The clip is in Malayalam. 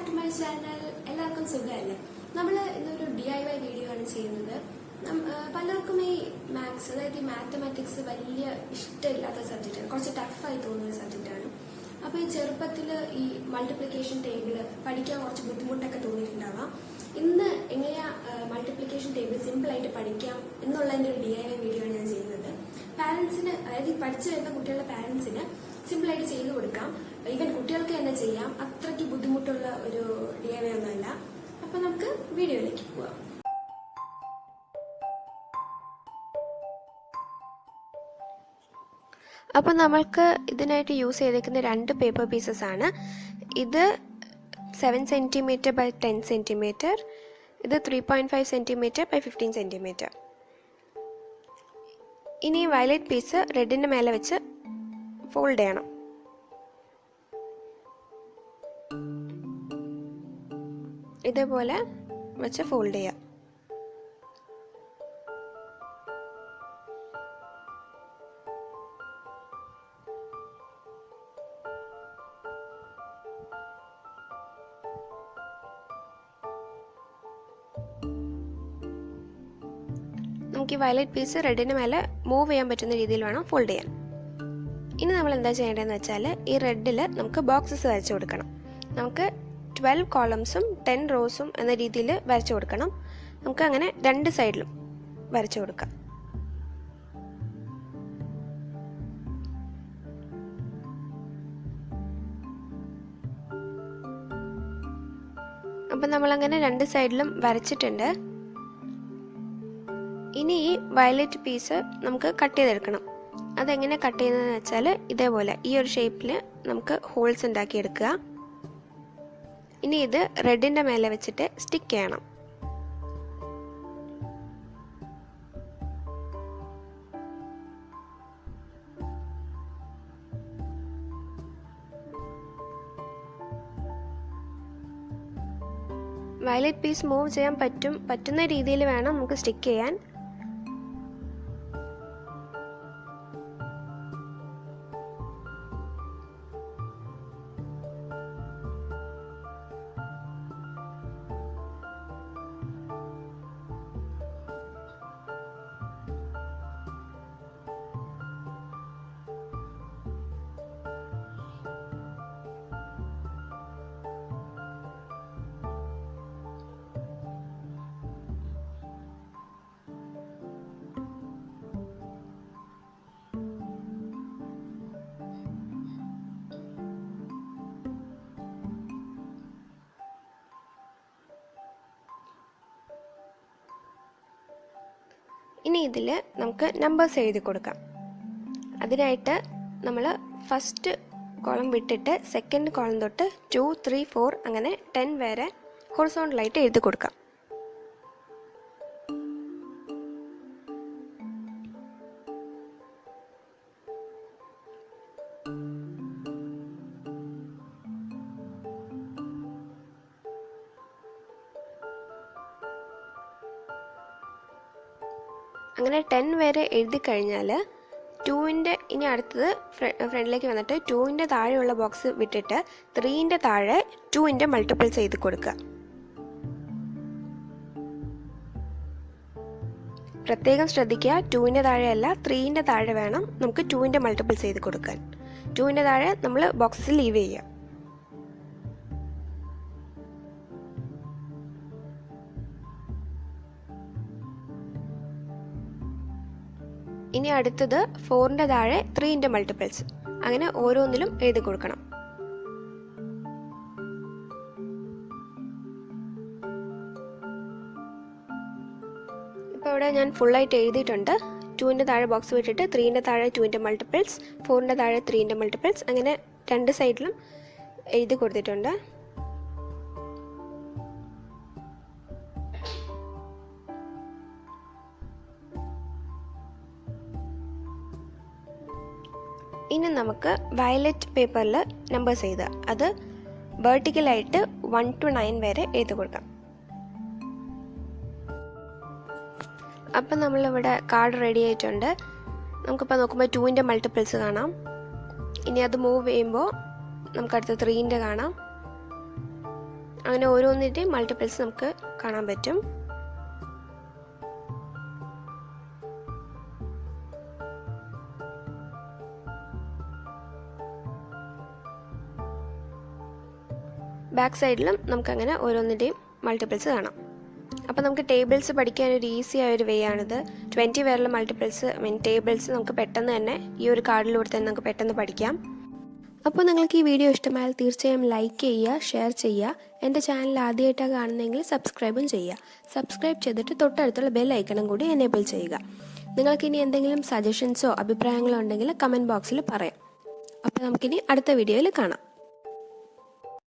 Back to my channel. എല്ലാവർക്കും സുഖമല്ലേ? നമ്മൾ ഇന്നൊരു DIY വീഡിയോ ആണ് ചെയ്യുന്നത്. പലർക്കും ഈ മാത്സ്, അതായത് ഈ മാത്തമാറ്റിക്സ് വലിയ ഇഷ്ടമില്ലാത്ത സബ്ജക്റ്റാണ്, കുറച്ച് ടഫായി തോന്നുന്ന സബ്ജക്റ്റാണ്. അപ്പോൾ ഈ ചെറുപ്പത്തിൽ ഈ മൾട്ടിപ്ലിക്കേഷൻ ടേബിൾ പഠിക്കാൻ കുറച്ച് ബുദ്ധിമുട്ടൊക്കെ തോന്നിയിട്ടുണ്ടാവാം. ഇന്ന് എങ്ങനെയാ മൾട്ടിപ്ലിക്കേഷൻ ടേബിൾ സിമ്പിളായിട്ട് പഠിക്കാം എന്നുള്ളതിൻ്റെ ഒരു DIY വീഡിയോ ആണ് ഞാൻ ചെയ്യുന്നത്. പാരൻസിന്, അതായത് പഠിച്ചു വരുന്ന കുട്ടികളുടെ പാരൻസിന് സിമ്പിളായിട്ട് ചെയ്തു കൊടുക്കാം. ഈവൻ കുട്ടികൾക്ക് തന്നെ ചെയ്യാം. അത്രയ്ക്ക് ബുദ്ധിമുട്ടുള്ള ഒരു DIY ഒന്നുമല്ല. അപ്പൊ നമുക്ക് വീഡിയോയിലേക്ക് പോവാം. അപ്പോൾ നമ്മൾക്ക് ഇതിനായിട്ട് യൂസ് ചെയ്തേക്കുന്ന 2 പേപ്പർ പീസസ് ആണ്. ഇത് 7 cm by 10 cm, ഇത് 3.5 cm by 15 cm. ഇനി വയലറ്റ് പീസ് റെഡിൻ്റെ മേലെ വെച്ച് ഫോൾഡ് ചെയ്യണം. ഇതേപോലെ വെച്ച് ഫോൾഡ് ചെയ്യാം. നമുക്ക് ഈ വയലറ്റ് പീസ് റെഡിന് മേലെ മൂവ് ചെയ്യാൻ പറ്റുന്ന രീതിയിൽ വേണം ഫോൾഡ് ചെയ്യാൻ. ഇനി നമ്മൾ എന്താ ചെയ്യേണ്ടതെന്ന് വെച്ചാൽ ഈ റെഡിൽ നമുക്ക് ബോക്സസ് വരച്ചു കൊടുക്കണം. നമുക്ക് 12 കോളംസും 10 റോസും എന്ന രീതിയിൽ വരച്ചു കൊടുക്കണം. നമുക്ക് അങ്ങനെ 2 സൈഡിലും വരച്ചു കൊടുക്കാം. അപ്പം നമ്മളങ്ങനെ 2 സൈഡിലും വരച്ചിട്ടുണ്ട്. ഇനി ഈ വയലറ്റ് പീസ് നമുക്ക് കട്ട് ചെയ്തെടുക്കണം. അതെങ്ങനെ കട്ട് ചെയ്യുന്നതെന്ന് വെച്ചാൽ ഇതേപോലെ ഈ ഒരു ഷേപ്പിൽ നമുക്ക് ഹോൾസ് ഉണ്ടാക്കിയെടുക്കുക. ഇനി ഇത് റെഡിൻ്റെ മേലെ വെച്ചിട്ട് സ്റ്റിക്ക് ചെയ്യണം. വയലറ്റ് പീസ് മൂവ് ചെയ്യാൻ പറ്റുന്ന രീതിയിൽ വേണം നമുക്ക് സ്റ്റിക്ക് ചെയ്യാൻ. ഇനി ഇതിൽ നമുക്ക് നമ്പേഴ്സ് എഴുതി കൊടുക്കാം. അതിനായിട്ട് നമ്മൾ ഫസ്റ്റ് കോളം വിട്ടിട്ട് സെക്കൻഡ് കോളം തൊട്ട് 2, 3, 4 അങ്ങനെ 10 വരെ ഹൊറിസോണ്ടലായിട്ട് എഴുതി കൊടുക്കാം. അങ്ങനെ 10 വരെ എഴുതി കഴിഞ്ഞാൽ 2ൻ്റെ ഇനി അടുത്തത് ഫ്രണ്ടിലേക്ക് വന്നിട്ട് 2ൻ്റെ താഴെയുള്ള ബോക്സ് വിട്ടിട്ട് 3ൻ്റെ താഴെ 2ൻ്റെ മൾട്ടിപ്പിൾസ് എഴുതി കൊടുക്കുക. പ്രത്യേകം ശ്രദ്ധിക്കുക, 2ൻ്റെ താഴെയല്ല 3ൻ്റെ താഴെ വേണം നമുക്ക് 2ൻ്റെ മൾട്ടിപ്പിൾസ് എഴുതി കൊടുക്കാൻ. 2ൻ്റെ താഴെ നമ്മൾ ബോക്സിൽ ലീവ് ചെയ്യുക. ഇനി അടുത്തത് 4ൻ്റെ താഴെ 3ൻ്റെ മൾട്ടിപ്പിൾസ്, അങ്ങനെ ഓരോന്നിലും എഴുതി കൊടുക്കണം. ഇപ്പോൾ ഇവിടെ ഞാൻ ഫുള്ളായിട്ട് എഴുതിയിട്ടുണ്ട്. 2ൻ്റെ താഴെ ബോക്സ് വിട്ടിട്ട് 3ൻ്റെ താഴെ 2ൻ്റെ മൾട്ടിപ്പിൾസ്, 4ൻ്റെ താഴെ 3ൻ്റെ മൾട്ടിപ്പിൾസ്, അങ്ങനെ 2 സൈഡിലും എഴുതി കൊടുത്തിട്ടുണ്ട്. ഇനി നമുക്ക് വയലറ്റ് പേപ്പറിൽ നമ്പേഴ്സ് എഴുതുക. അത് വെർട്ടിക്കലായിട്ട് 1 to 9 വരെ എഴുതി കൊടുക്കാം. അപ്പം നമ്മളിവിടെ കാർഡ് റെഡി ആയിട്ടുണ്ട്. നമുക്കിപ്പോൾ നോക്കുമ്പോൾ 2ൻ്റെ മൾട്ടിപ്പിൾസ് കാണാം. ഇനി അത് മൂവ് ചെയ്യുമ്പോൾ നമുക്കടുത്ത് 3ൻ്റെ കാണാം. അങ്ങനെ ഓരോന്നിൻ്റെയും മൾട്ടിപ്പിൾസ് നമുക്ക് കാണാൻ പറ്റും. ബാക്ക് സൈഡിലും നമുക്കങ്ങനെ ഓരോന്നിൻ്റെയും മൾട്ടിപ്പിൾസ് കാണാം. അപ്പോൾ നമുക്ക് ടേബിൾസ് പഠിക്കാൻ ഒരു ഈസി ആയ ഒരു വേ ആണിത്. 20 വരെയുള്ള മൾട്ടിപ്പിൾസ് ടേബിൾസ് നമുക്ക് പെട്ടെന്ന് തന്നെ ഈ ഒരു കാർഡിലൂടെ തന്നെ നമുക്ക് പെട്ടെന്ന് പഠിക്കാം. അപ്പോൾ നിങ്ങൾക്ക് ഈ വീഡിയോ ഇഷ്ടമായാൽ തീർച്ചയായും ലൈക്ക് ചെയ്യുക, ഷെയർ ചെയ്യുക. എൻ്റെ ചാനൽ ആദ്യമായിട്ടാണ് കാണുന്നതെങ്കിൽ സബ്സ്ക്രൈബും ചെയ്യുക. സബ്സ്ക്രൈബ് ചെയ്തിട്ട് തൊട്ടടുത്തുള്ള ബെൽ ഐക്കണും കൂടി എനേബിൾ ചെയ്യുക. നിങ്ങൾക്കിനി എന്തെങ്കിലും സജഷൻസോ അഭിപ്രായങ്ങളോ ഉണ്ടെങ്കിൽ കമൻറ്റ് ബോക്സിൽ പറയാം. അപ്പോൾ നമുക്കിനി അടുത്ത വീഡിയോയിൽ കാണാം.